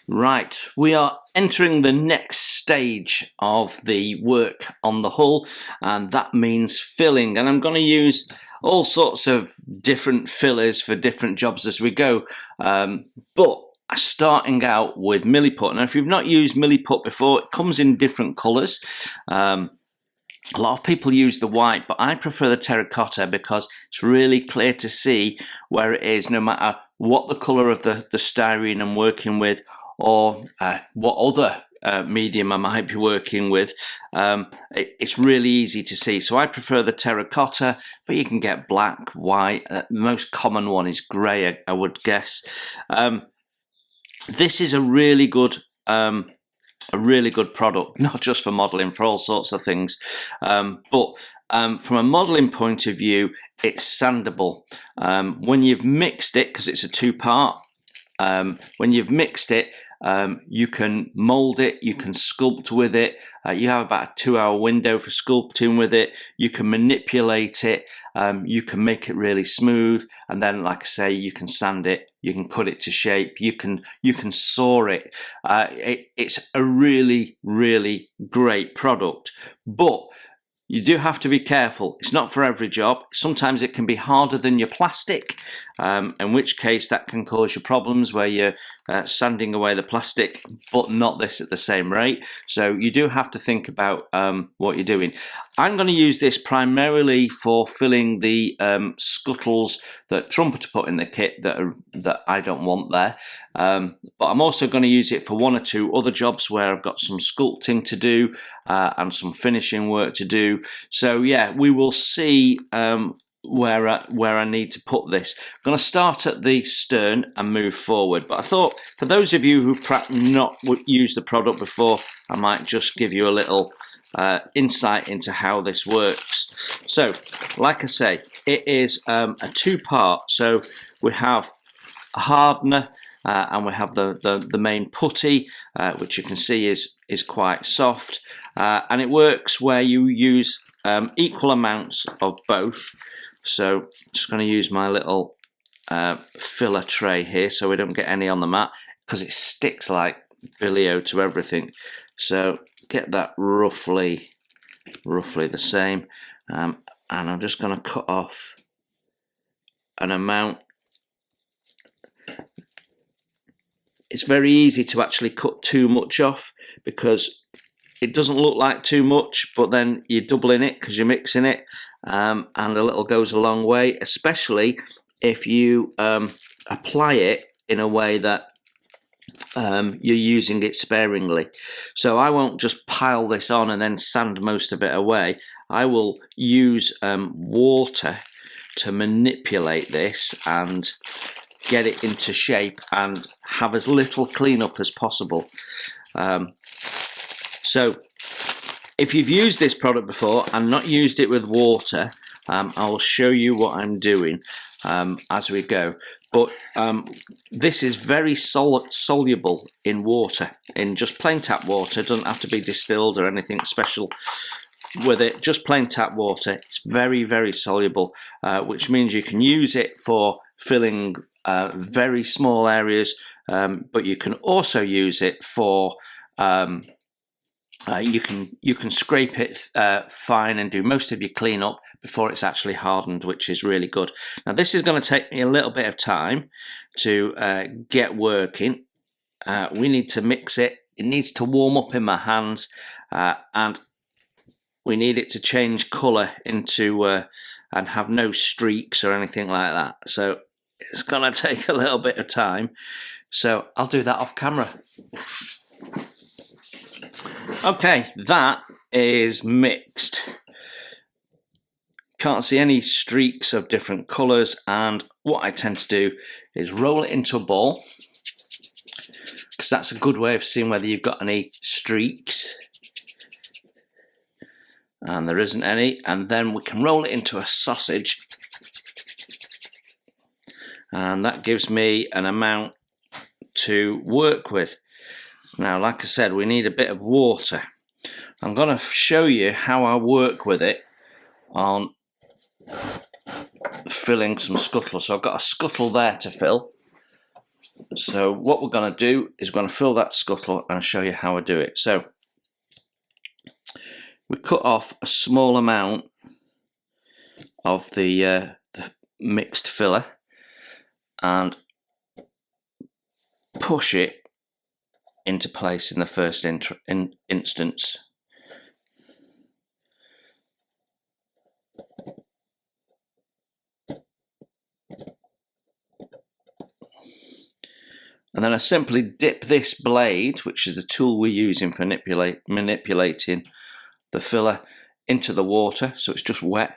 Right, we are entering the next stage of the work on the hull, and that means filling. And I'm going to use all sorts of different fillers for different jobs as we go, but starting out with milliput. Now, if you've not used milliput before, it comes in different colours. A lot of people use the white, but I prefer the terracotta because it's really clear to see where it is, no matter what the colour of the styrene I'm working with, or what other medium I might be working with. It's really easy to see. So I prefer the terracotta, but you can get black, white. The most common one is grey, I would guess. This is a really good product, not just for modelling, for all sorts of things. But from a modelling point of view, it's sandable. When you've mixed it, because it's a two-part, when you've mixed it, you can mould it, you can sculpt with it. You have about a 2-hour window for sculpting with it. You can manipulate it, you can make it really smooth, and then, like I say, you can sand it, you can cut it to shape, you can saw it. It's a really, really great product, but you do have to be careful. It's not for every job. Sometimes it can be harder than your plastic, in which case that can cause you problems where you're sanding away the plastic, but not this at the same rate. So you do have to think about what you're doing. I'm going to use this primarily for filling the scuttles that Trumpeter put in the kit that I don't want there. But I'm also going to use it for one or two other jobs where I've got some sculpting to do and some finishing work to do. So yeah, we will see where I need to put this. I'm going to start at the stern and move forward. But I thought for those of you who've perhaps not used the product before, I might just give you a little insight into how this works. So, like I say, it is a two-part. So we have a hardener and we have the main putty, which you can see is quite soft, and it works where you use equal amounts of both. So I'm just going to use my little filler tray here so we don't get any on the mat, because it sticks like billy-o to everything. So get that roughly the same, and I'm just going to cut off an amount. It's very easy to actually cut too much off because it doesn't look like too much, but then you're doubling it because you're mixing it, and a little goes a long way, especially if you apply it in a way that you're using it sparingly. So I won't just pile this on and then sand most of it away. I will use water to manipulate this and get it into shape and have as little cleanup as possible. So if you've used this product before and not used it with water, I'll show you what I'm doing as we go. But this is very soluble in water, in just plain tap water. It doesn't have to be distilled or anything special with it, just plain tap water. It's very, very soluble, which means you can use it for filling very small areas, but you can also use it for you can scrape it fine and do most of your cleanup before it's actually hardened, which is really good. Now this is going to take me a little bit of time to get working. We need to mix it. It needs to warm up in my hands, and we need it to change colour into and have no streaks or anything like that. So it's going to take a little bit of time. So I'll do that off camera. Okay, that is mixed. Can't see any streaks of different colours, and what I tend to do is roll it into a ball, because that's a good way of seeing whether you've got any streaks, and there isn't any. And then we can roll it into a sausage, and that gives me an amount to work with. Now, like I said, we need a bit of water. I'm going to show you how I work with it on filling some scuttles. So I've got a scuttle there to fill. So what we're going to do is we're going to fill that scuttle and show you how I do it. So we cut off a small amount of the mixed filler and push it into place in the first instance. And then I simply dip this blade, which is the tool we're using for manipulating the filler, into the water so it's just wet.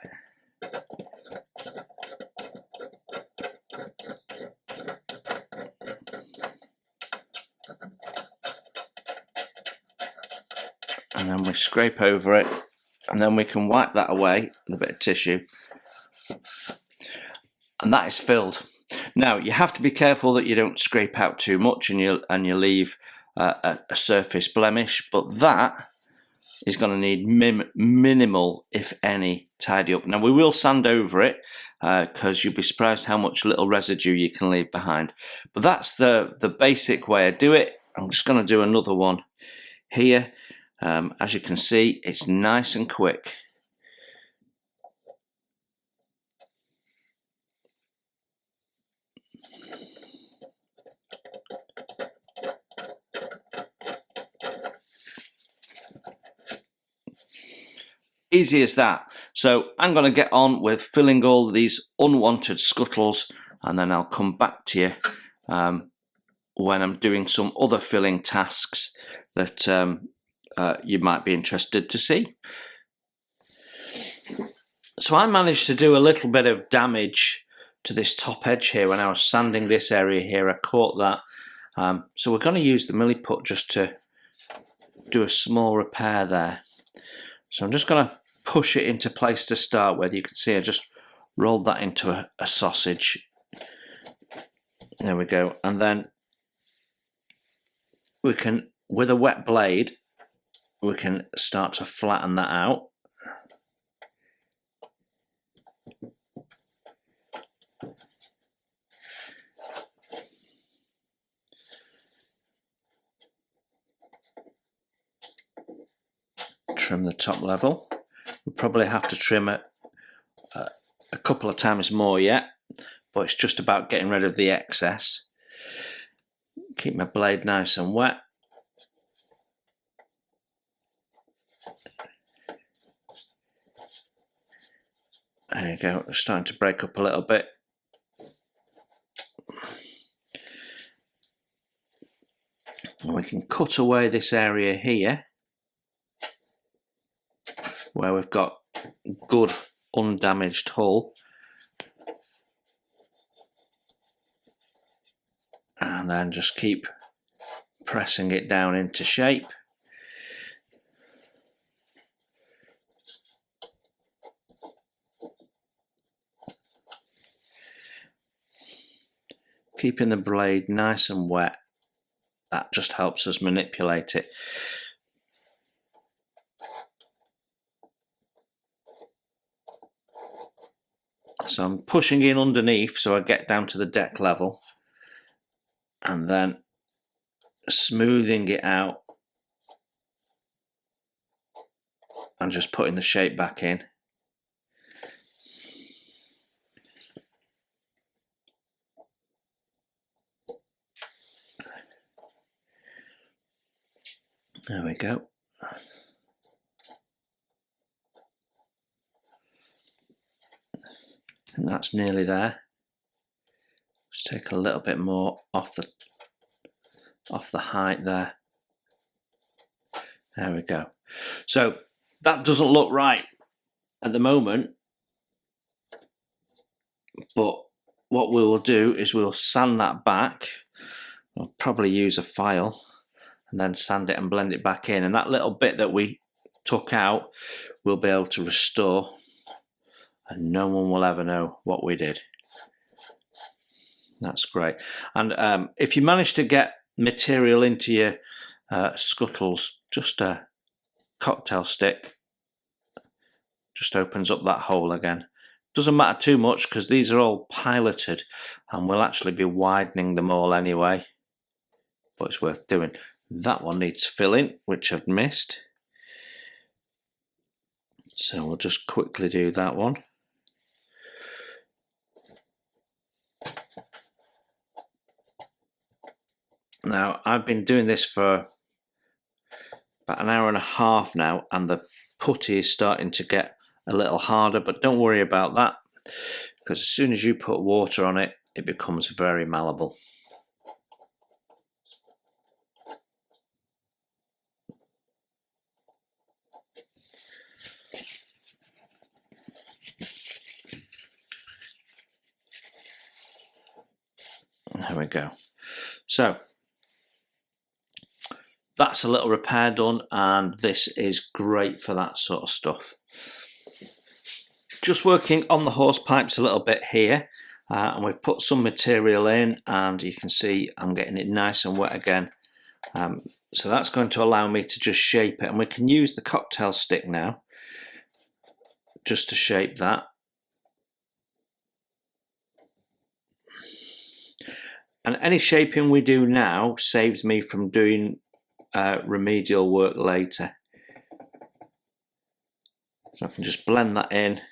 And then we scrape over it, and then we can wipe that away with a bit of tissue. And that is filled. Now you have to be careful that you don't scrape out too much and you leave a surface blemish, but that is going to need minimal, if any, tidy up. Now we will sand over it because you'll be surprised how much little residue you can leave behind. But that's the basic way I do it. I'm just going to do another one here. As you can see, it's nice and quick. Easy as that. So I'm going to get on with filling all these unwanted scuttles, and then I'll come back to you when I'm doing some other filling tasks that you might be interested to see. So I managed to do a little bit of damage to this top edge here when I was sanding this area here. I caught that. So we're going to use the milliput just to do a small repair there. So I'm just going to push it into place to start with. You can see I just rolled that into a sausage. There we go. And then we can, with a wet blade, we can start to flatten that out. Trim the top level. We'll probably have to trim it a couple of times more yet, but it's just about getting rid of the excess. Keep my blade nice and wet. There you go, it's starting to break up a little bit. And we can cut away this area here where we've got good undamaged hull, and then just keep pressing it down into shape. Keeping the blade nice and wet, that just helps us manipulate it. So I'm pushing in underneath so I get down to the deck level, and then smoothing it out and just putting the shape back in. There we go. And that's nearly there. Just take a little bit more off the height there. There we go. So that doesn't look right at the moment, but what we will do is we'll sand that back. I'll probably use a file and then sand it and blend it back in, and that little bit that we took out we'll be able to restore, and no one will ever know what we did. That's great. And if you manage to get material into your scuttles, just a cocktail stick just opens up that hole again. Doesn't matter too much because these are all piloted and we'll actually be widening them all anyway, but it's worth doing. That one needs filling, which I've missed, so we'll just quickly do that one. Now, I've been doing this for about an hour and a half now, and the putty is starting to get a little harder, but don't worry about that, because as soon as you put water on it, it becomes very malleable. There we go. So that's a little repair done, and this is great for that sort of stuff. Just working on the hose pipes a little bit here, and we've put some material in, and you can see I'm getting it nice and wet again. So that's going to allow me to just shape it, and we can use the cocktail stick now just to shape that. And any shaping we do now saves me from doing remedial work later. So I can just blend that in.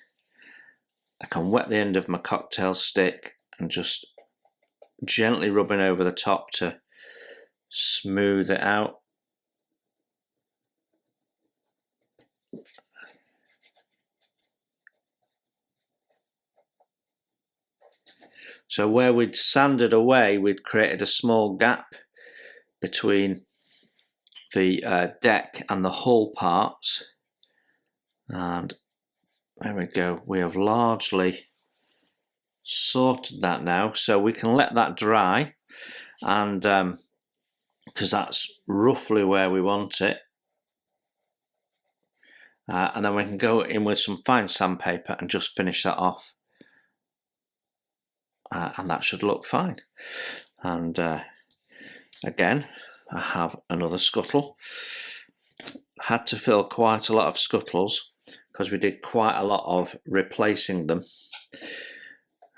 I can wet the end of my cocktail stick and just gently rubbing over the top to smooth it out. So where we'd sanded away, we'd created a small gap between the deck and the hull parts, and there we go. We have largely sorted that now, so we can let that dry, and because that's roughly where we want it, and then we can go in with some fine sandpaper and just finish that off. And that should look fine. And again, I have another scuttle. Had to fill quite a lot of scuttles because we did quite a lot of replacing them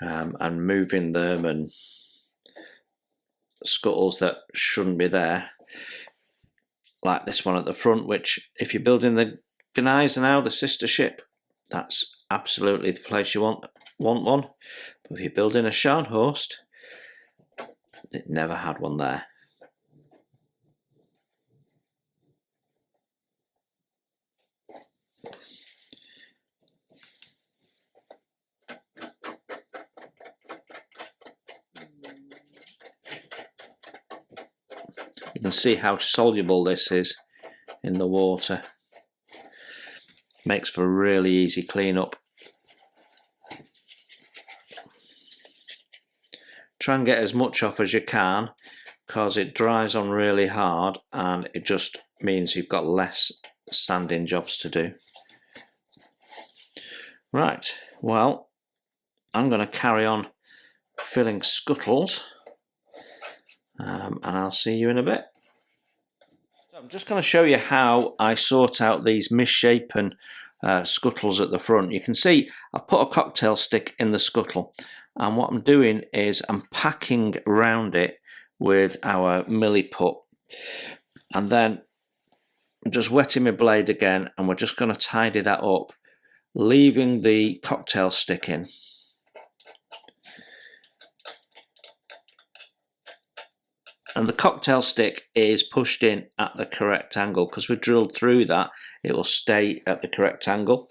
and moving them, and scuttles that shouldn't be there, like this one at the front, which if you're building the Gneisenau, the sister ship, that's absolutely the place you want one. But if you're building a Scharnhorst, it never had one there. You can see how soluble this is in the water. Makes for a really easy cleanup. Try and get as much off as you can, because it dries on really hard and it just means you've got less sanding jobs to do. Right, well, I'm going to carry on filling scuttles, and I'll see you in a bit. So I'm just going to show you how I sort out these misshapen scuttles at the front. You can see I've put a cocktail stick in the scuttle, and what I'm doing is I'm packing around it with our milliput, and then I'm just wetting my blade again, and we're just going to tidy that up, leaving the cocktail stick in. And the cocktail stick is pushed in at the correct angle, because we drilled through that, it will stay at the correct angle.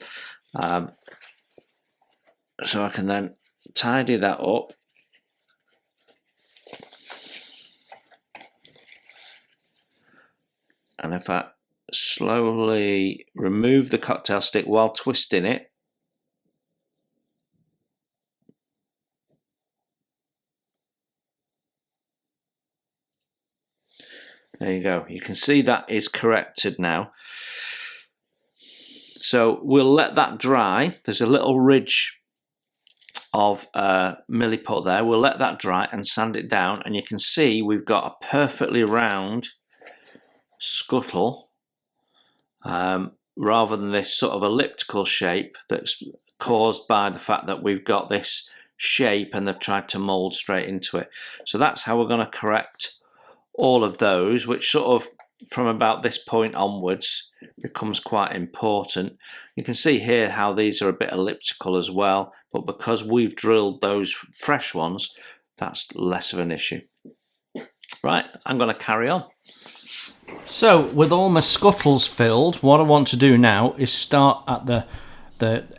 So I can then tidy that up. And if I slowly remove the cocktail stick while twisting it, there you go. You can see that is corrected now. So we'll let that dry. There's a little ridge of milliput there. We'll let that dry and sand it down, and you can see we've got a perfectly round scuttle, rather than this sort of elliptical shape that's caused by the fact that we've got this shape and they've tried to mold straight into it. So that's how we're going to correct all of those, which sort of from about this point onwards becomes quite important. You can see here how these are a bit elliptical as well, but because we've drilled those fresh ones, that's less of an issue. Right, I'm going to carry on. So with all my scuttles filled, what I want to do now is start at the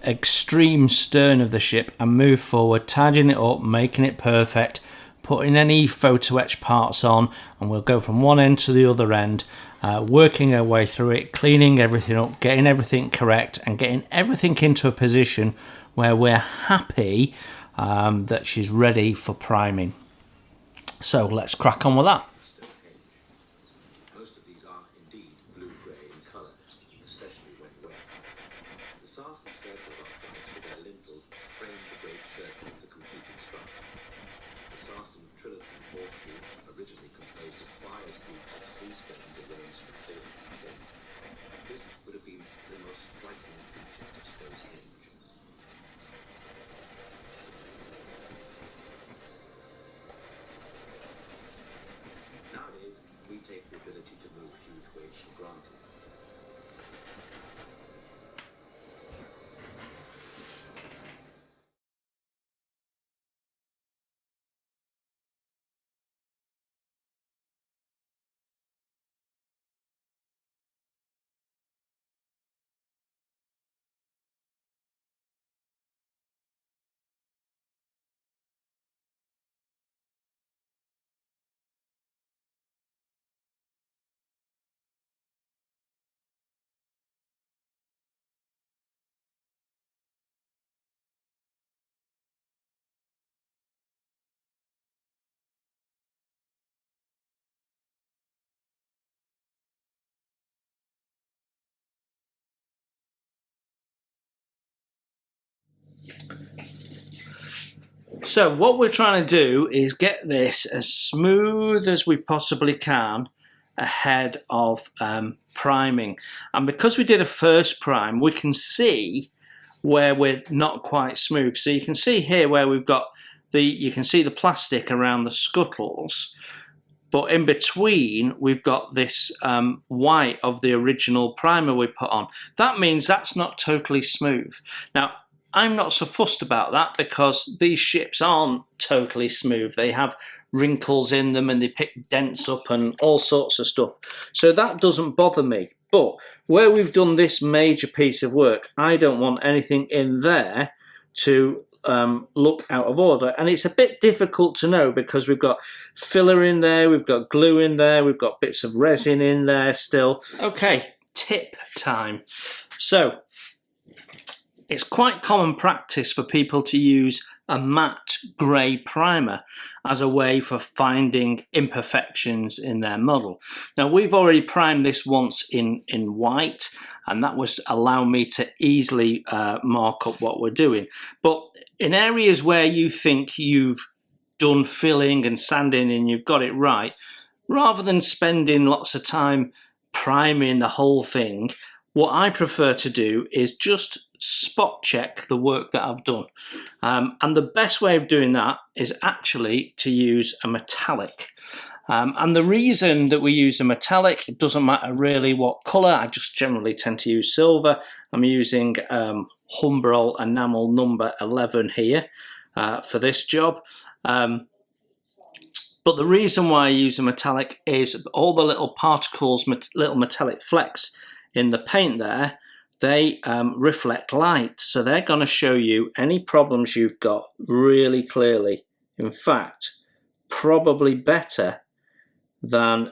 extreme stern of the ship and move forward, tidying it up, making it perfect, putting any photo etch parts on, and we'll go from one end to the other end, working our way through it, cleaning everything up, getting everything correct, and getting everything into a position where we're happy that she's ready for priming. So let's crack on with that. So what we're trying to do is get this as smooth as we possibly can ahead of priming. And because we did a first prime, we can see where we're not quite smooth. So you can see here where we've got you can see the plastic around the scuttles, but in between we've got this white of the original primer we put on. That means that's not totally smooth. Now, I'm not so fussed about that because these ships aren't totally smooth. They have wrinkles in them and they pick dents up and all sorts of stuff. So that doesn't bother me. But where we've done this major piece of work, I don't want anything in there to look out of order. And it's a bit difficult to know because we've got filler in there, we've got glue in there, we've got bits of resin in there still. Okay, tip time. So it's quite common practice for people to use a matte grey primer as a way for finding imperfections in their model. Now, we've already primed this once in white, and that was allow me to easily mark up what we're doing. But in areas where you think you've done filling and sanding and you've got it right, rather than spending lots of time priming the whole thing, what I prefer to do is just spot check the work that I've done. And the best way of doing that is actually to use a metallic. And the reason that we use a metallic, it doesn't matter really what colour, I just generally tend to use silver. I'm using Humbrol enamel number 11 here for this job. But the reason why I use a metallic is all the little particles, little metallic flecks in the paint there, they reflect light. So they're going to show you any problems you've got really clearly. In fact, probably better than,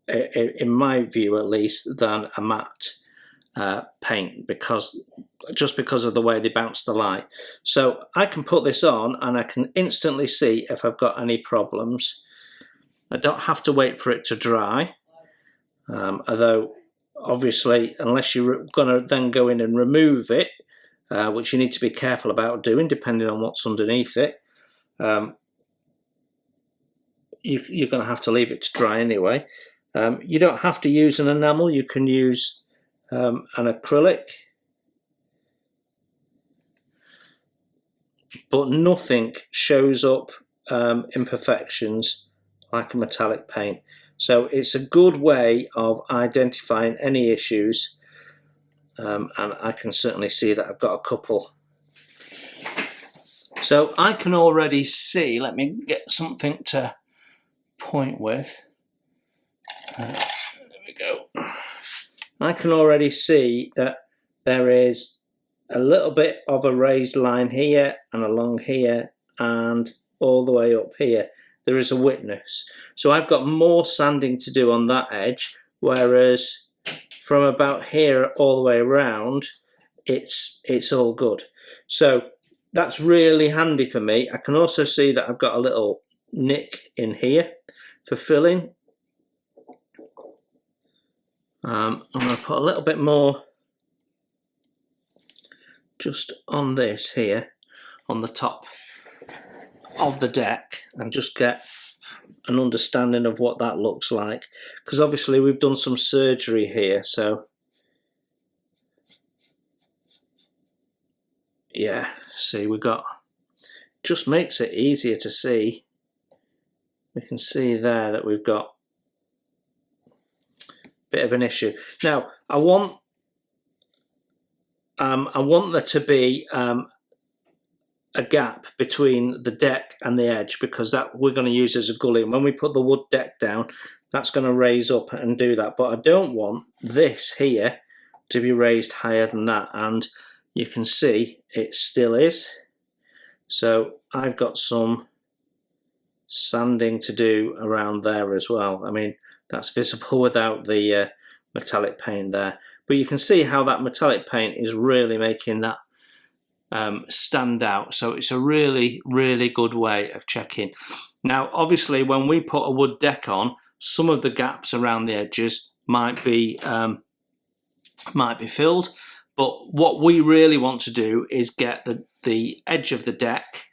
in my view at least, than a matte paint, just because of the way they bounce the light. So I can put this on and I can instantly see if I've got any problems. I don't have to wait for it to dry, although obviously unless you're going to then go in and remove it, which you need to be careful about doing depending on what's underneath it, you're going to have to leave it to dry anyway. You don't have to use an enamel, you can use an acrylic. but nothing shows up imperfections like a metallic paint. So it's a good way of identifying any issues, and I can certainly see that I've got a couple. So I can already see, let me get something to point with. There we go. I can already see that there is a little bit of a raised line here and along here and all the way up here. There is a witness. So I've got more sanding to do on that edge, whereas from about here all the way around, it's all good. So that's really handy for me. I can also see that I've got a little nick in here for filling. I'm going to put a little bit more just on this here, on the top of the deck, and just get an understanding of what that looks like, because obviously we've done some surgery here, so yeah, see, we got, just makes it easier to see. We can see there that we've got a bit of an issue. Now I want there to be a gap between the deck and the edge, because that we're going to use as a gully. And when we put the wood deck down, that's going to raise up and do that. But I don't want this here to be raised higher than that, and you can see it still is. So I've got some sanding to do around there as well. I mean, that's visible without the metallic paint there, but you can see how that metallic paint is really making that stand out. So it's a really, really good way of checking. Now obviously when we put a wood deck on, some of the gaps around the edges might be filled, but what we really want to do is get the edge of the deck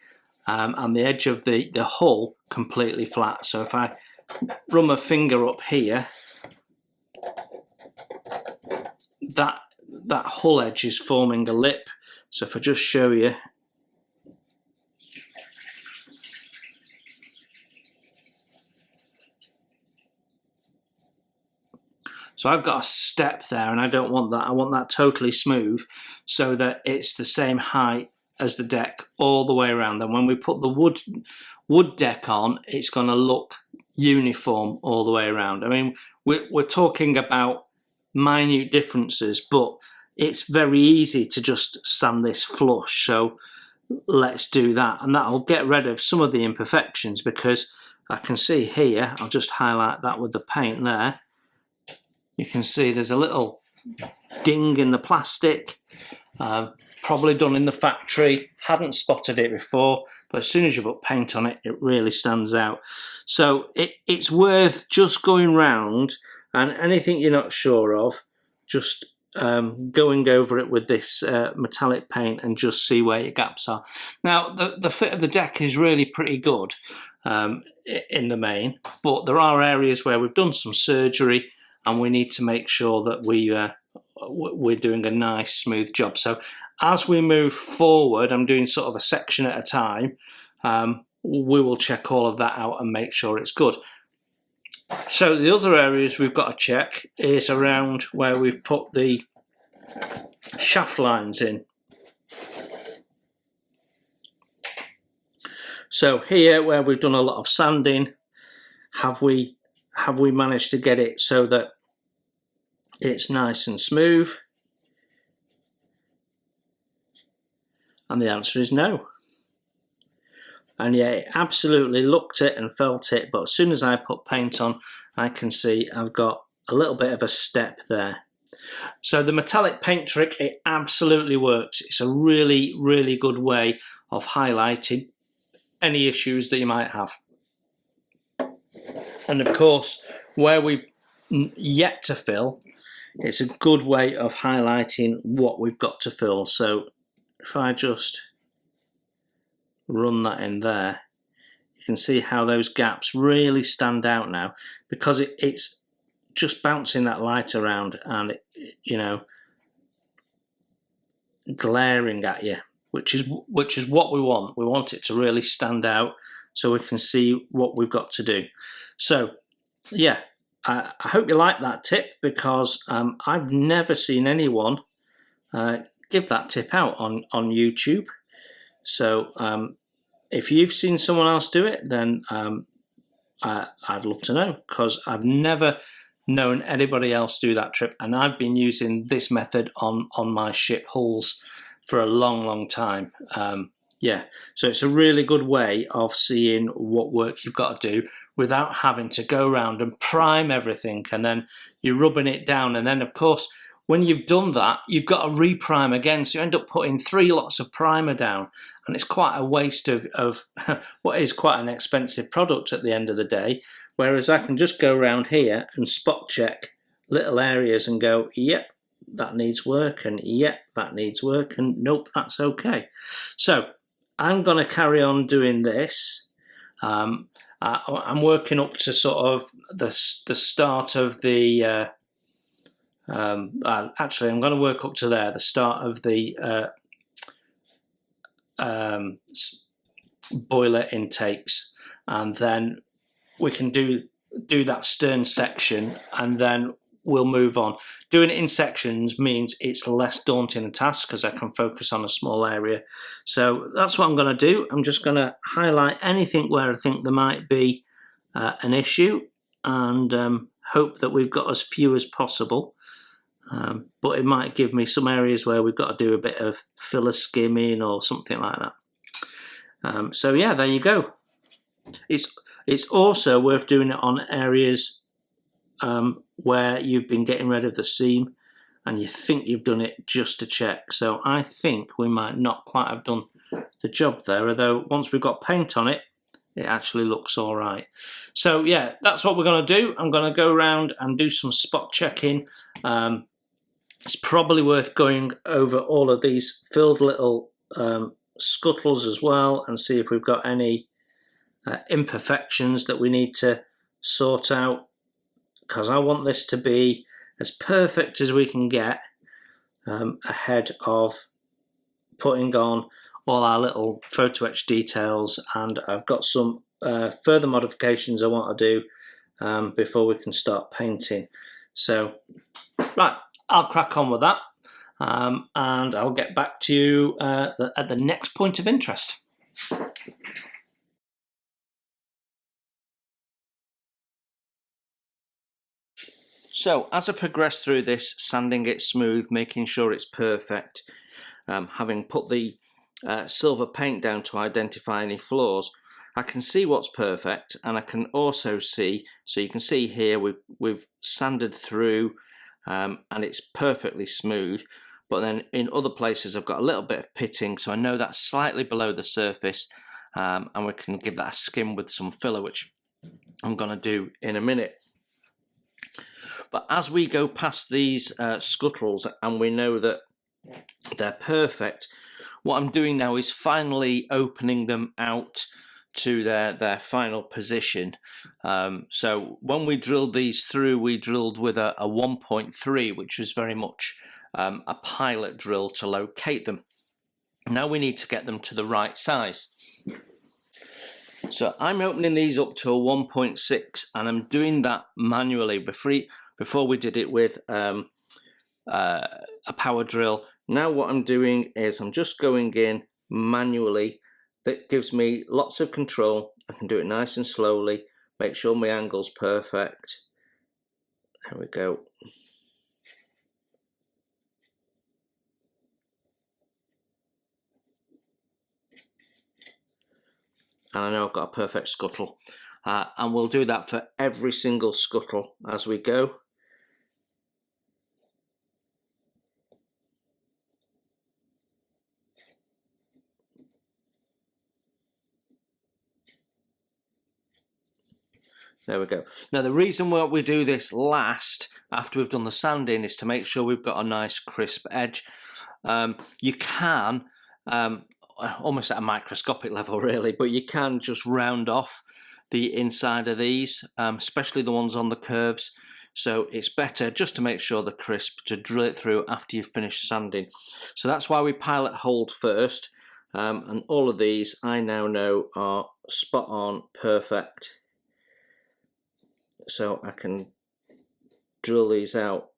and the edge of the hull completely flat. So if I run my finger up here, that hull edge is forming a lip. So if I just show you, so I've got a step there, and I don't want that. I want that totally smooth so that it's the same height as the deck all the way around. And when we put the wood deck on, it's going to look uniform all the way around. I mean, we're talking about minute differences, but it's very easy to just sand this flush. So let's do that, and that'll get rid of some of the imperfections, because I can see here, I'll just highlight that with the paint there. You can see there's a little ding in the plastic, probably done in the factory, hadn't spotted it before, but as soon as you put paint on it, it really stands out. So it's worth just going round, and anything you're not sure of, just going over it with this metallic paint and just see where your gaps are. Now the fit of the deck is really pretty good in the main, but there are areas where we've done some surgery and we need to make sure that we're doing a nice smooth job. So as we move forward, I'm doing sort of a section at a time, we will check all of that out and make sure it's good. So the other areas we've got to check is around where we've put the shaft lines in. So here, where we've done a lot of sanding, have we managed to get it so that it's nice and smooth? And the answer is no. And yeah, it absolutely looked it and felt it, but as soon as I put paint on, I can see I've got a little bit of a step there. So the metallic paint trick, it absolutely works. It's a really, really good way of highlighting any issues that you might have. And of course, where we've yet to fill, it's a good way of highlighting what we've got to fill. So if I just run that in there, you can see how those gaps really stand out now, because it's just bouncing that light around and glaring at you. which is what we want. We want it to really stand out so we can see what we've got to do. So yeah, I hope you like that tip, because I've never seen anyone give that tip out on YouTube. So if you've seen someone else do it, then I'd love to know, because I've never known anybody else do that trip, and I've been using this method on my ship hulls for a long time. Yeah, so it's a really good way of seeing what work you've got to do without having to go around and prime everything, and then you're rubbing it down, and then of course when you've done that, you've got to reprime again, so you end up putting 3 lots of primer down, and it's quite a waste of what is quite an expensive product at the end of the day. Whereas I can just go around here and spot check little areas and go, yep, that needs work, and yep, that needs work, and nope, that's okay. So I'm going to carry on doing this. I'm working up to sort of the start of the actually, I'm going to work up to there, the start of the boiler intakes, and then we can do that stern section, and then we'll move on. Doing it in sections means it's less daunting a task, because I can focus on a small area. So that's what I'm going to do. I'm just going to highlight anything where I think there might be an issue, and hope that we've got as few as possible. But it might give me some areas where we've got to do a bit of filler skimming or something like that. So yeah, there you go. It's also worth doing it on areas where you've been getting rid of the seam and you think you've done it just to check. So I think we might not quite have done the job there, although once we've got paint on it, it actually looks all right. So yeah, that's what we're going to do. I'm going to go around and do some spot checking. It's probably worth going over all of these filled little scuttles as well, and see if we've got any imperfections that we need to sort out, because I want this to be as perfect as we can get ahead of putting on all our little photo etch details. And I've got some further modifications I want to do before we can start painting. So right, I'll crack on with that, and I'll get back to you at the next point of interest. So as I progress through this, sanding it smooth, making sure it's perfect, having put the silver paint down to identify any flaws, I can see what's perfect, and I can also see, so you can see here we've sanded through, and it's perfectly smooth. But then in other places I've got a little bit of pitting, so I know that's slightly below the surface, and we can give that a skim with some filler, which I'm going to do in a minute. But as we go past these scuttles and we know that they're perfect, what I'm doing now is finally opening them out to their final position. So when we drilled these through, we drilled with a 1.3, which was very much a pilot drill to locate them. Now we need to get them to the right size. So I'm opening these up to a 1.6, and I'm doing that manually. Before we did it with a power drill. Now what I'm doing is I'm just going in manually. That gives me lots of control. I can do it nice and slowly, make sure my angle's perfect. There we go. And I know I've got a perfect scuttle. And we'll do that for every single scuttle as we go. There we go. Now the reason why we do this last, after we've done the sanding, is to make sure we've got a nice crisp edge. You can, almost at a microscopic level really, but you can just round off the inside of these, especially the ones on the curves. So it's better, just to make sure they're crisp, to drill it through after you've finished sanding. So that's why we pilot hold first. and all of these I now know are spot on perfect, so I can drill these out.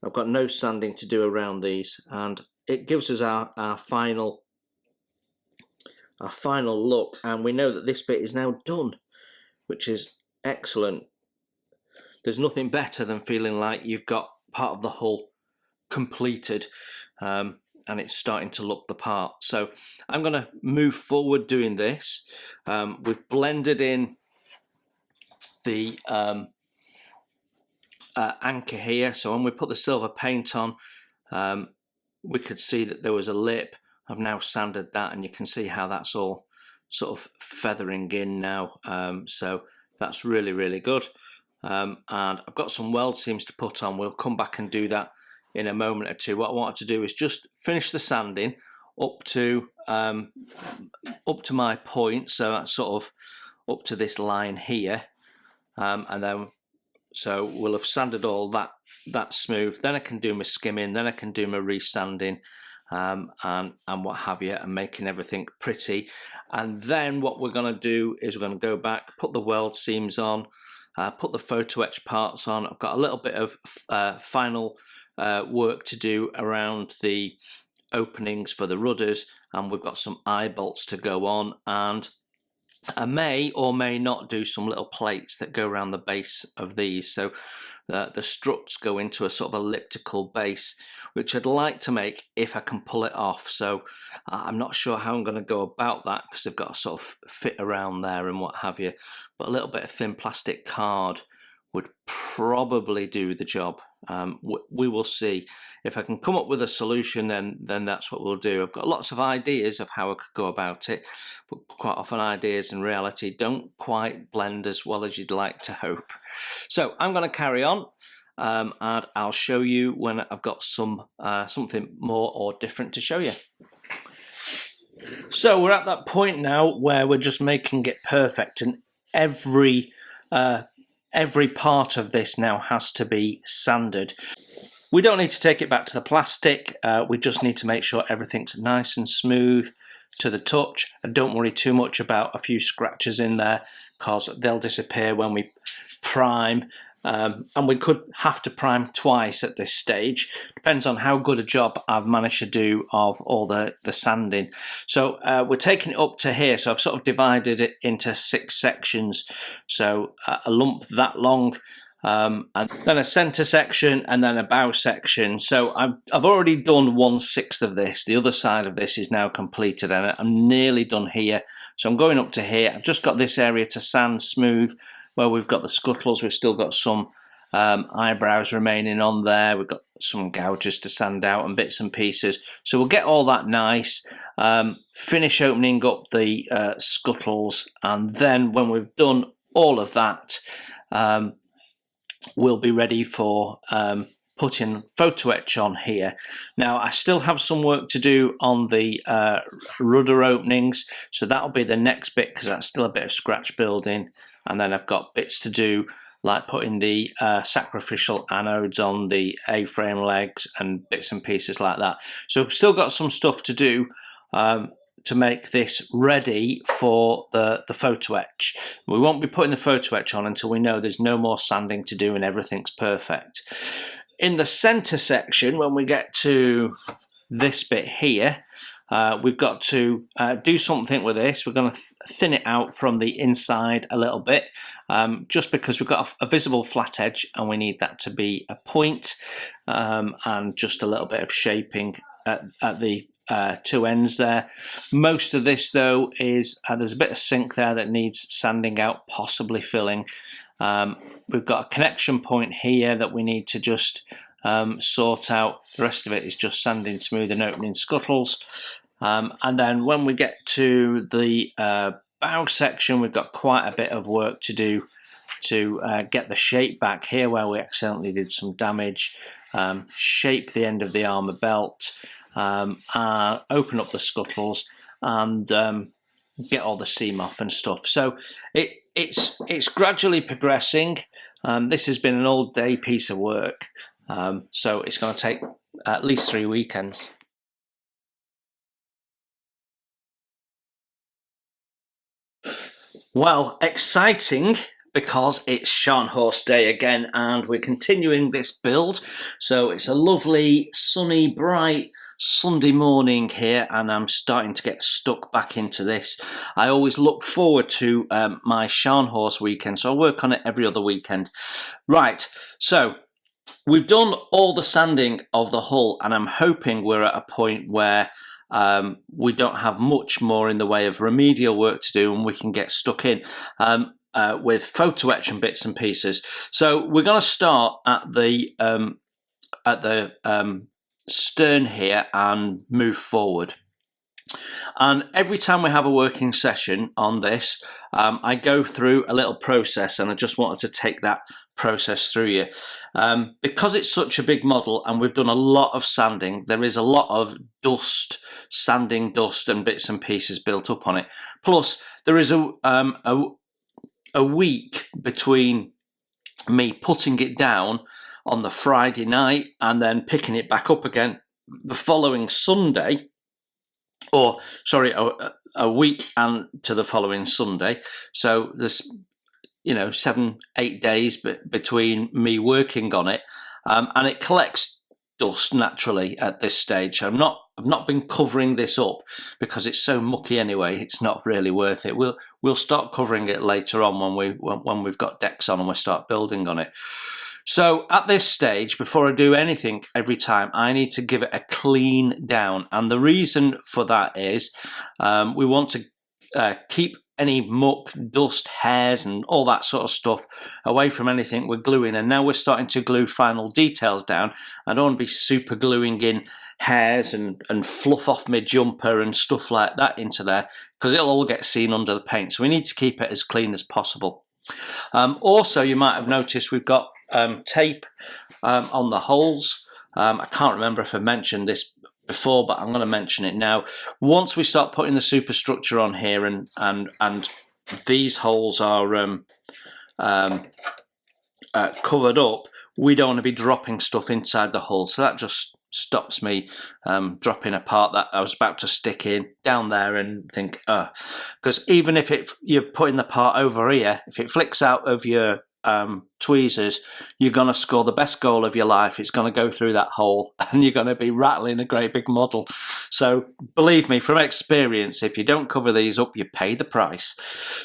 I've got no sanding to do around these, and it gives us our final look, and we know that this bit is now done, which is excellent. There's nothing better than feeling like you've got part of the hull completed, and it's starting to look the part. So I'm going to move forward doing this. We've blended in the anchor here, so when we put the silver paint on, we could see that there was a lip. I've now sanded that, and you can see how that's all sort of feathering in now, so that's really, really good. And I've got some weld seams to put on. We'll come back and do that in a moment or two. What I wanted to do is just finish the sanding up to my point, so that's sort of up to this line here, and then so we'll have sanded all that smooth. Then I can do my skimming, then I can do my resanding, and what have you, and making everything pretty. And then what we're going to do is we're going to go back, put the weld seams on, put the photo etch parts on. I've got a little bit of final work to do around the openings for the rudders, and we've got some eye bolts to go on, and I may or may not do some little plates that go around the base of these, so the struts go into a sort of elliptical base, which I'd like to make if I can pull it off. So I'm not sure how I'm going to go about that, because they've got to sort of fit around there and what have you, but a little bit of thin plastic card would probably do the job. We will see. If I can come up with a solution, then that's what we'll do. I've got lots of ideas of how I could go about it, but quite often ideas and reality don't quite blend as well as you'd like to hope. So I'm going to carry on, and I'll show you when I've got something more or different to show you. So we're at that point now where we're just making it perfect, and every part of this now has to be sanded. We don't need to take it back to the plastic, we just need to make sure everything's nice and smooth to the touch, and don't worry too much about a few scratches in there, because they'll disappear when we prime, and we could have to prime twice at this stage. Depends on how good a job I've managed to do of all the sanding. So we're taking it up to here, so I've sort of divided it into 6 sections, so a lump that long, and then a center section, and then a bow section. So I've already done 1/6 of this. The other side of this is now completed, and I'm nearly done here. So I'm going up to here. I've just got this area to sand smooth, where we've got the scuttles. We've still got some eyebrows remaining on there. We've got some gouges to sand out and bits and pieces. So we'll get all that nice, finish opening up the scuttles, and then when we've done all of that, we'll be ready for putting photo etch on here. Now I still have some work to do on the rudder openings, so that'll be the next bit, because that's still a bit of scratch building, and then I've got bits to do like putting the sacrificial anodes on the A-frame legs and bits and pieces like that. So we've still got some stuff to do to make this ready for the photo etch. We won't be putting the photo etch on until we know there's no more sanding to do and everything's perfect. In the center section, when we get to this bit here, we've got to do something with this. We're going to thin it out from the inside a little bit, just because we've got a visible flat edge and we need that to be a point, and just a little bit of shaping at the 2 ends there. Most of this though is there's a bit of sink there that needs sanding out, possibly filling. We've got a connection point here that we need to just sort out. The rest of it is just sanding smooth and opening scuttles, and then when we get to the bow section, we've got quite a bit of work to do to get the shape back here where we accidentally did some damage, shape the end of the armour belt, open up the scuttles, and get all the seam off and stuff. So it's gradually progressing. This has been an all-day piece of work, so it's going to take at least 3 weekends. Well, exciting because it's Scharnhorst Day again and we're continuing this build. So it's a lovely, sunny, bright Sunday morning here and I'm starting to get stuck back into this. I always look forward to my Scharnhorst weekend, so I work on it every other weekend. Right, so we've done all the sanding of the hull and I'm hoping we're at a point where we don't have much more in the way of remedial work to do and we can get stuck in with photo etch and bits and pieces. So we're going to start at the stern here and move forward. And every time we have a working session on this, I go through a little process and I just wanted to take that process through you. Because it's such a big model and we've done a lot of sanding, there is a lot of dust, sanding dust and bits and pieces built up on it. Plus, there is a week between me putting it down on the Friday night and then picking it back up again the following Sunday, or sorry, a week and to the following Sunday. So there's 7-8 days between me working on it, and it collects dust naturally at this stage. I've not been covering this up because it's so mucky anyway. It's not really worth it. We'll start covering it later on when we've got decks on and we start building on it. So at this stage, before I do anything every time, I need to give it a clean down. And the reason for that is we want to keep any muck, dust, hairs and all that sort of stuff away from anything we're gluing. And now we're starting to glue final details down. I don't want to be super gluing in hairs and fluff off my jumper and stuff like that into there because it'll all get seen under the paint. So we need to keep it as clean as possible. Also, you might have noticed we've got tape on the holes. I can't remember if I mentioned this before, but I'm going to mention it now. Once we start putting the superstructure on here and these holes are covered up, we don't want to be dropping stuff inside the hole. So that just stops me dropping a part that I was about to stick in down there and think, because even if you're putting the part over here, if it flicks out of your tweezers, you're going to score the best goal of your life. It's going to go through that hole and you're going to be rattling a great big model. So believe me, from experience, if you don't cover these up, you pay the price.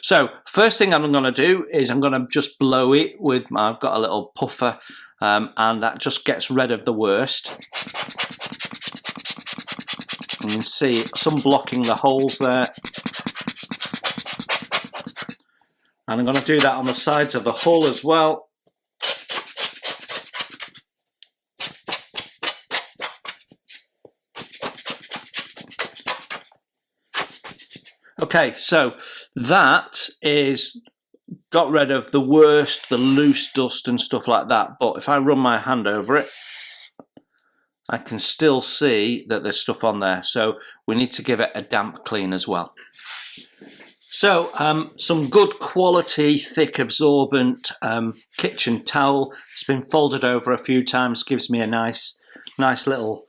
So first thing I'm going to do is I'm going to just blow it with I've got a little puffer and that just gets rid of the worst. You can see some blocking the holes there. And I'm going to do that on the sides of the hull as well. Okay, so that is got rid of the worst, the loose dust and stuff like that. But if I run my hand over it, I can still see that there's stuff on there. So we need to give it a damp clean as well. So some good quality, thick, absorbent kitchen towel. It's been folded over a few times, gives me a nice little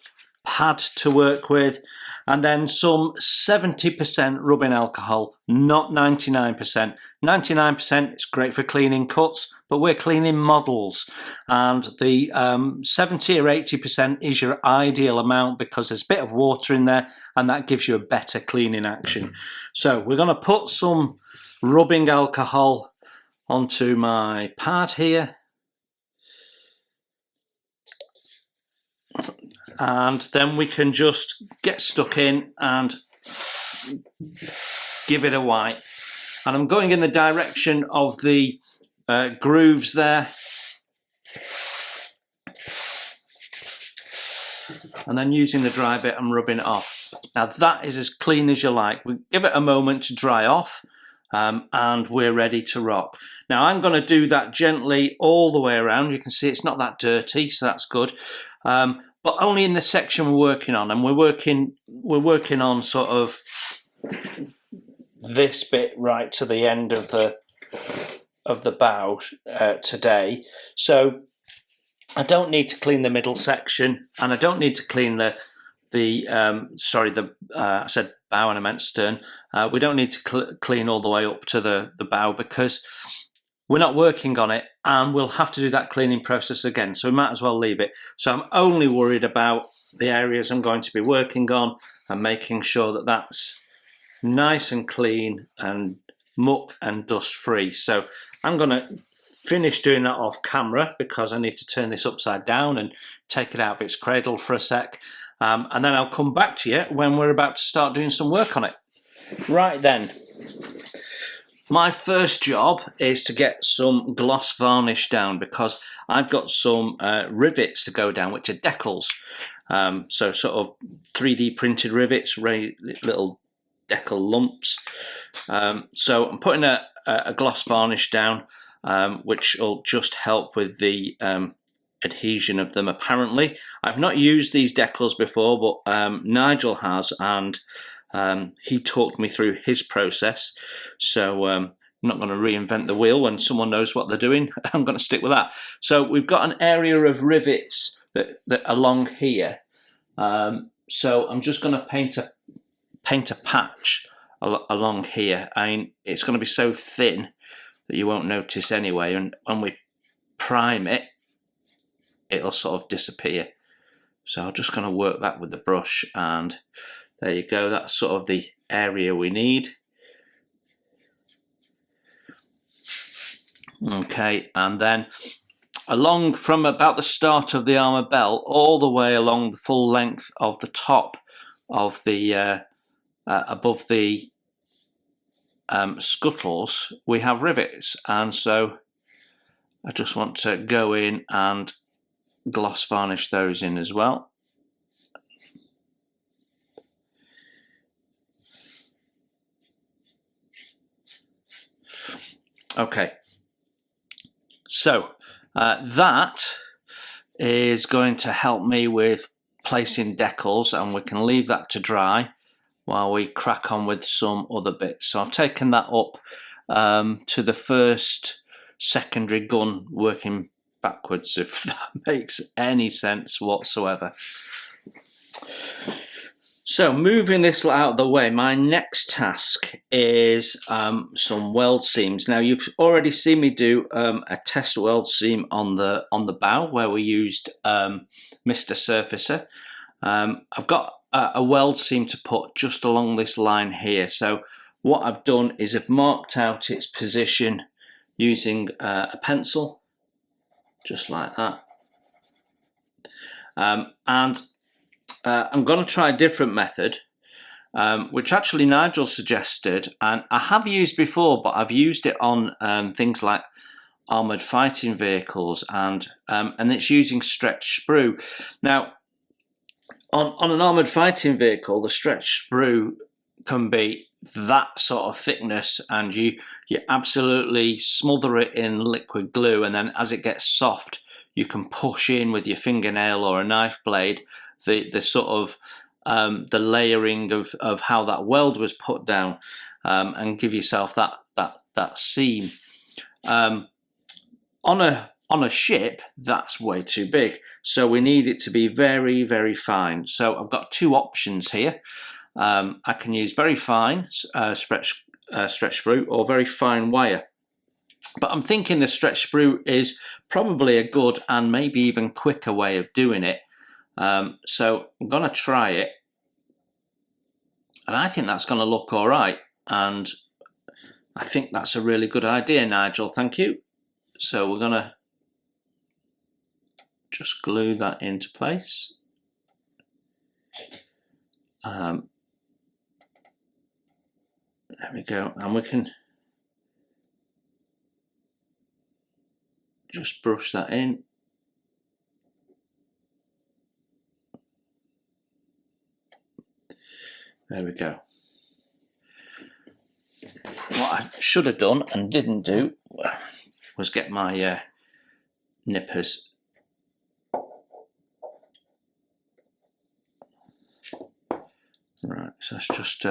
pad to work with. And then some 70% rubbing alcohol, not 99%. 99% is great for cleaning cuts, but we're cleaning models. And the 70 or 80% is your ideal amount because there's a bit of water in there and that gives you a better cleaning action. So we're going to put some rubbing alcohol onto my pad here. And then we can just get stuck in and give it a wipe. And I'm going in the direction of the grooves there. And then using the dry bit and rubbing it off. Now that is as clean as you like. We give it a moment to dry off and we're ready to rock. Now I'm going to do that gently all the way around. You can see it's not that dirty, so that's good. But only in the section we're working on, and we're working on sort of this bit right to the end of the bow today. So I don't need to clean the middle section, and I don't need to clean the bow and I meant stern. We don't need to clean all the way up to the bow because we're not working on it and we'll have to do that cleaning process again, so we might as well leave it. So I'm only worried about the areas I'm going to be working on and making sure that that's nice and clean and muck and dust free. So I'm going to finish doing that off camera because I need to turn this upside down and take it out of its cradle for a sec, and then I'll come back to you when we're about to start doing some work on it. Right then, my first job is to get some gloss varnish down because I've got some rivets to go down, which are decals. So sort of 3D printed rivets, little decal lumps. So I'm putting a gloss varnish down, which will just help with the adhesion of them apparently. I've not used these decals before, but Nigel has, and he talked me through his process. So I'm not going to reinvent the wheel. When someone knows what they're doing, I'm going to stick with that. So we've got an area of rivets that along here. So I'm just going to paint a patch along here. I mean, it's going to be so thin that you won't notice anyway, and when we prime it, it'll sort of disappear. So I'm just going to work that with the brush, and there you go. That's sort of the area we need. Okay, and then along from about the start of the armour belt all the way along the full length of the top of the above the scuttles, we have rivets, and so I just want to go in and gloss varnish those in as well. Okay, so that is going to help me with placing decals, and we can leave that to dry while we crack on with some other bits. So I've taken that up to the first secondary gun, working backwards, if that makes any sense whatsoever. So moving this out of the way, my next task is some weld seams. Now you've already seen me do a test weld seam on the bow where we used Mr. Surfacer. I've got a weld seam to put just along this line here. So what I've done is I've marked out its position using a pencil, just like that. And I'm going to try a different method, which actually Nigel suggested, and I have used before, but I've used it on things like armoured fighting vehicles, and it's using stretch sprue. Now, on an armoured fighting vehicle, the stretch sprue can be that sort of thickness, and you absolutely smother it in liquid glue, and then as it gets soft, you can push in with your fingernail or a knife blade the sort of the layering of how that weld was put down, and give yourself that seam. On a ship, that's way too big, so we need it to be very, very fine. So I've got two options here. I can use very fine stretch sprue or very fine wire, but I'm thinking the stretch sprue is probably a good and maybe even quicker way of doing it. So I'm going to try it, and I think that's going to look all right, and I think that's a really good idea, Nigel, thank you. So we're going to just glue that into place. There we go, and we can just brush that in. There we go. What I should have done and didn't do was get my nippers. Right, so let's just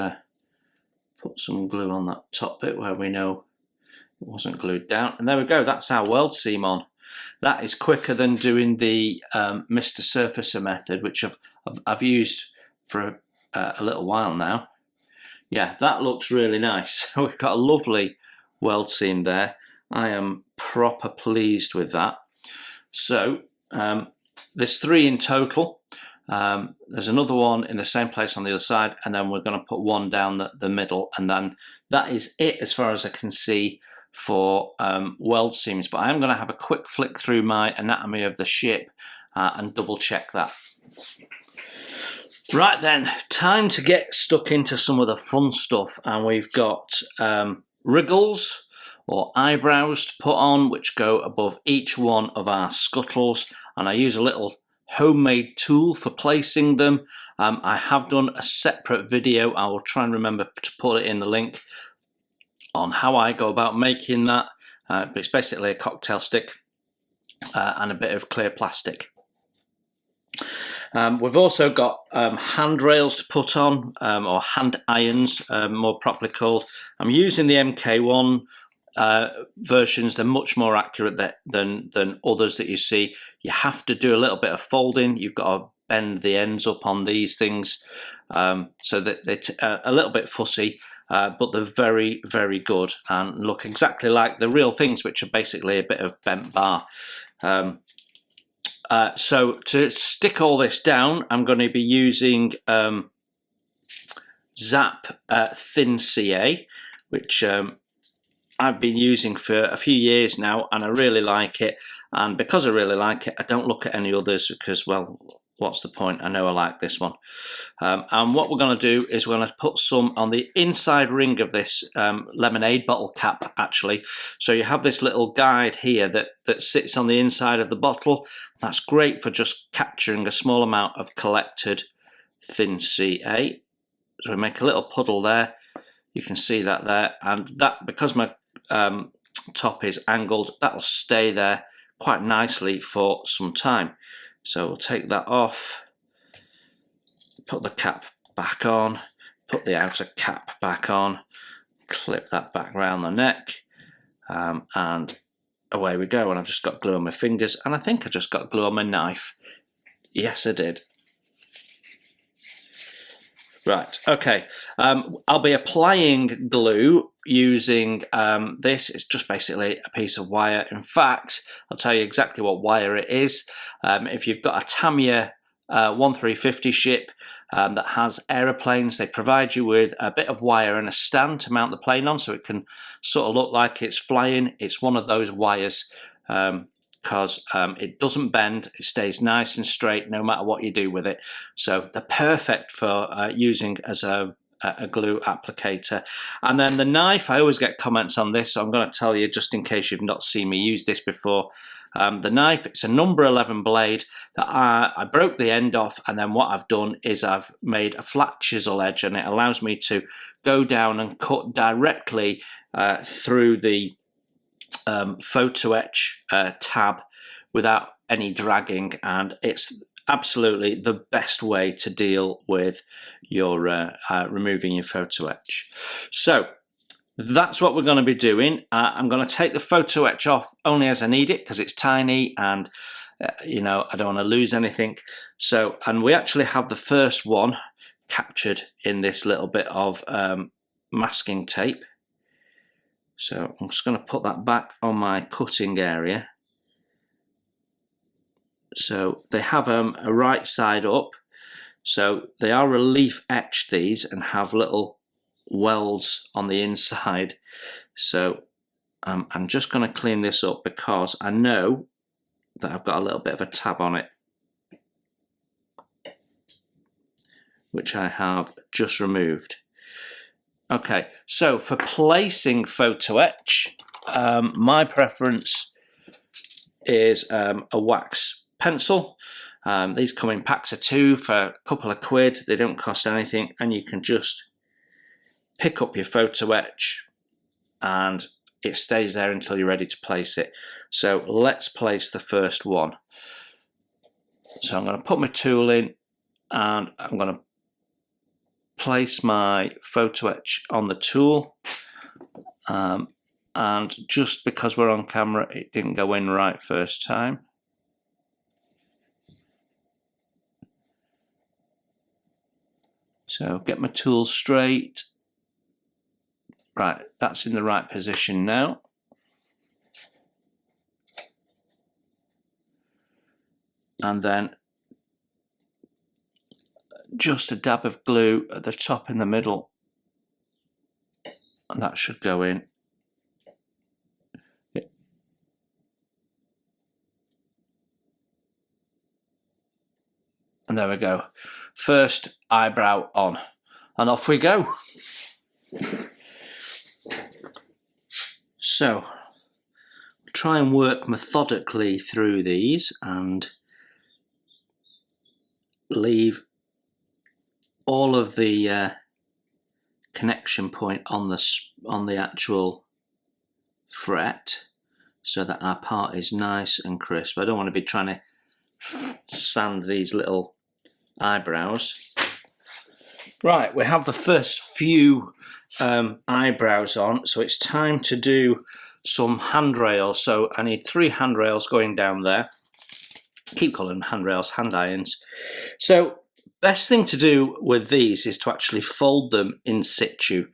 put some glue on that top bit where we know it wasn't glued down, and there we go. That's our weld seam on. That is quicker than doing the Mr. Surfacer method, which I've used for a little while now. yeah, that looks really nice. We've got a lovely weld seam there. I am proper pleased with that. So there's 3 in total. There's another one in the same place on the other side, and then we're going to put one down the middle, and then that is it as far as I can see for weld seams. But I am going to have a quick flick through my anatomy of the ship and double check that. Right then, time to get stuck into some of the fun stuff, and we've got wriggles or eyebrows to put on, which go above each one of our scuttles, and I use a little homemade tool for placing them. I have done a separate video. I will try and remember to put it in the link on how I go about making that, but it's basically a cocktail stick and a bit of clear plastic. We've also got handrails to put on, or hand irons, more properly called. I'm using the MK1 versions. They're much more accurate than others that you see. You have to do a little bit of folding. You've got to bend the ends up on these things, so that they're a little bit fussy, but they're very, very good and look exactly like the real things, which are basically a bit of bent bar. So to stick all this down, I'm going to be using Zap Thin CA, which I've been using for a few years now, and I really like it. And because I really like it, I don't look at any others because, well, what's the point? I know I like this one. And what we're going to do is we're going to put some on the inside ring of this lemonade bottle cap, actually. So you have this little guide here that sits on the inside of the bottle. That's great for just capturing a small amount of collected thin CA. So we make a little puddle there. You can see that there, and that, because my top is angled, that'll stay there quite nicely for some time. So we'll take that off, put the cap back on, put the outer cap back on, clip that back around the neck, and away we go. And I've just got glue on my fingers, and I think I just got glue on my knife. Yes, I did. Right, okay. I'll be applying glue using this. It's just basically a piece of wire. In fact, I'll tell you exactly what wire it is. If you've got a Tamiya 1350 ship that has aeroplanes, they provide you with a bit of wire and a stand to mount the plane on, so it can sort of look like it's flying. It's one of those wires, because it doesn't bend, it stays nice and straight no matter what you do with it. So they're perfect for using as a glue applicator. And then the knife, I always get comments on this, so I'm going to tell you just in case you've not seen me use this before. The knife, it's a number 11 blade that I broke the end off, and then what I've done is I've made a flat chisel edge, and it allows me to go down and cut directly through the photo etch tab without any dragging, and it's absolutely the best way to deal with your removing your photo etch. So that's what we're going to be doing. I'm going to take the photo etch off only as I need it because it's tiny, and you know, I don't want to lose anything. So, and we actually have the first one captured in this little bit of masking tape. So I'm just going to put that back on my cutting area. So they have a right side up. So they are relief etched, these, and have little welds on the inside. So I'm just going to clean this up because I know that I've got a little bit of a tab on it, which I have just removed. Okay, so for placing photo etch, my preference is a wax pencil. These come in packs of 2 for a couple of quid. They don't cost anything, and you can just pick up your photo etch and it stays there until you're ready to place it. So let's place the first one. So I'm going to put my tool in and I'm going to place my photo etch on the tool, and just because we're on camera, it didn't go in right first time. So get my tool straight Right, that's in the right position now. And then just a dab of glue at the top in the middle, and that should go in. And there we go. First eyebrow on, and off we go. So, try and work methodically through these and leave all of the connection point on the actual fret so that our part is nice and crisp. I don't want to be trying to sand these little eyebrows. Right, we have the first few eyebrows on, so it's time to do some handrails. So I need 3 handrails going down there. Keep calling them handrails, hand irons. So best thing to do with these is to actually fold them in situ.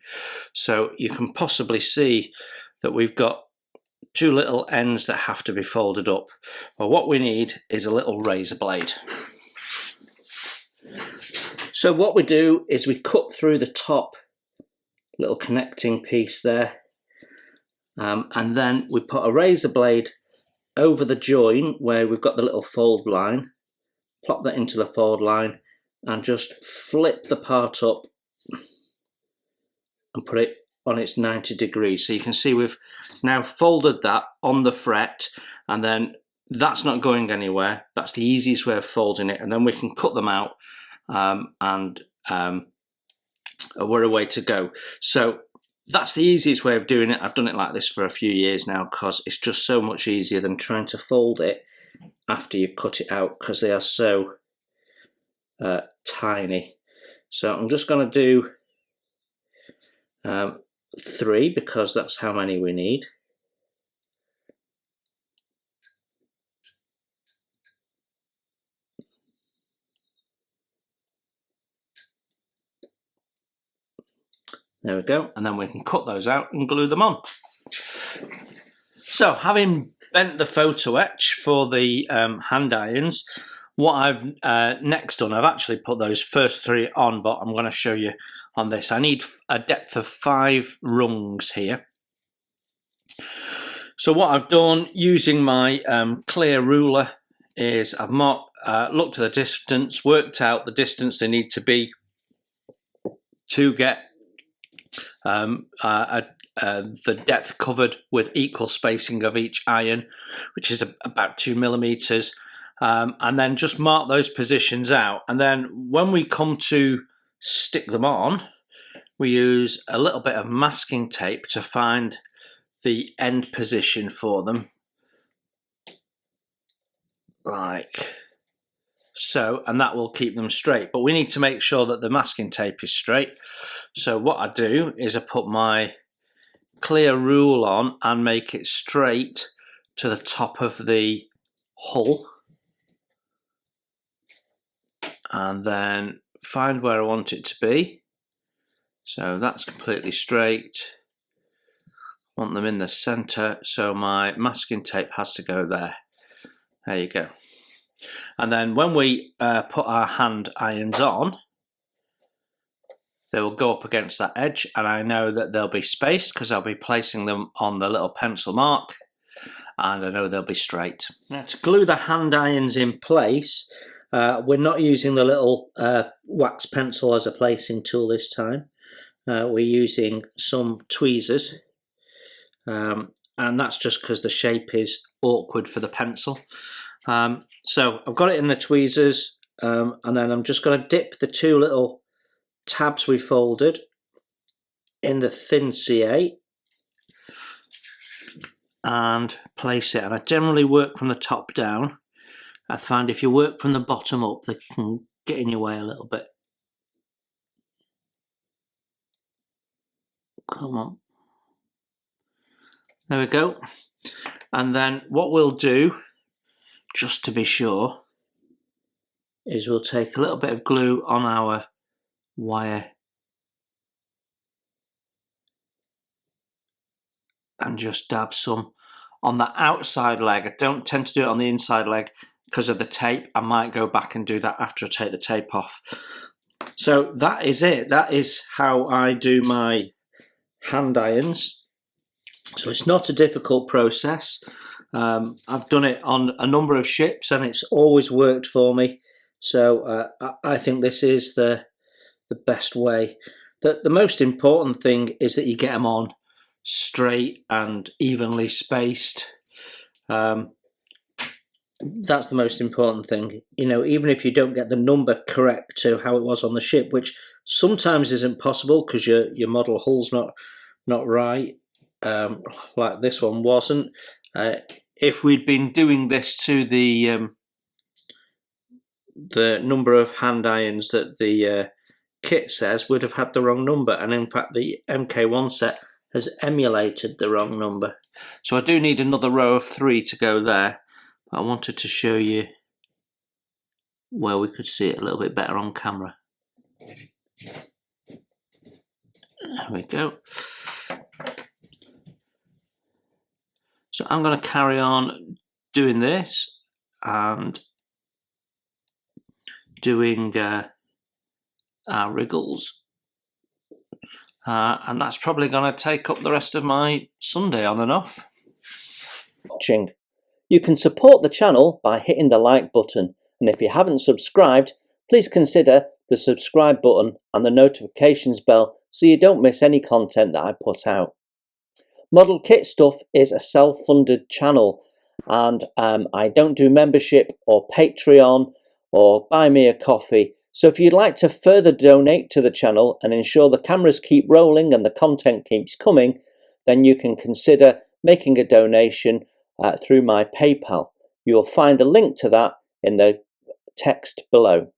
So you can possibly see that we've got 2 little ends that have to be folded up. Well, what we need is a little razor blade. So what we do is we cut through the top little connecting piece there, and then we put a razor blade over the join where we've got the little fold line, plop that into the fold line, and just flip the part up and put it on its 90 degrees. So you can see we've now folded that on the fret, and then that's not going anywhere. That's the easiest way of folding it, and then we can cut them out and we're away to go. So that's the easiest way of doing it. I've done it like this for a few years now because it's just so much easier than trying to fold it after you've cut it out, because they are so tiny. So I'm just going to do 3 because that's how many we need. There we go, and then we can cut those out and glue them on. So having bent the photo etch for the hand irons, what I've next done, I've actually put those first 3 on, but I'm going to show you on this. I need a depth of 5 rungs here. So what I've done using my clear ruler is I've marked, looked at the distance, worked out the distance they need to be to get the depth covered with equal spacing of each iron, which is about 2 millimeters, and then just mark those positions out. And then when we come to stick them on, we use a little bit of masking tape to find the end position for them, like so, and that will keep them straight. But we need to make sure that the masking tape is straight. So what I do is I put my clear rule on and make it straight to the top of the hull, and then find where I want it to be. So that's completely straight. Want them in the center, so my masking tape has to go there. There you go. And then when we put our hand irons on, they will go up against that edge, and I know that they'll be spaced because I'll be placing them on the little pencil mark, and I know they'll be straight. Now, to glue the hand irons in place, we're not using the little wax pencil as a placing tool this time. We're using some tweezers, and that's just because the shape is awkward for the pencil. So I've got it in the tweezers, and then I'm just going to dip the 2 little tabs we folded in the thin CA and place it. And I generally work from the top down. I find if you work from the bottom up, they can get in your way a little bit. Come on. There we go. And then what we'll do, just to be sure, is we'll take a little bit of glue on our wire and just dab some on the outside leg. I don't tend to do it on the inside leg because of the tape. I might go back and do that after I take the tape off. So that is it. That is how I do my hand irons. So it's not a difficult process. I've done it on a number of ships and it's always worked for me. So I think this is the best way. The most important thing is that you get them on straight and evenly spaced. That's the most important thing. You know, even if you don't get the number correct to how it was on the ship, which sometimes isn't possible because your model hull's not right, like this one wasn't. If we'd been doing this to the number of hand irons that the kit says, we'd have had the wrong number, and in fact the MK1 set has emulated the wrong number. So I do need another row of 3 to go there. I wanted to show you where we could see it a little bit better on camera. There we go. So I'm going to carry on doing this and doing our wriggles. And that's probably going to take up the rest of my Sunday on and off. Watching. You can support the channel by hitting the like button, and if you haven't subscribed, please consider the subscribe button and the notifications bell so you don't miss any content that I put out. Model Kit Stuff is a self-funded channel, and I don't do membership or Patreon or buy me a coffee. So if you'd like to further donate to the channel and ensure the cameras keep rolling and the content keeps coming, then you can consider making a donation through my PayPal. You'll find a link to that in the text below.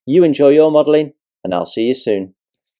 You enjoy your modelling, and I'll see you soon.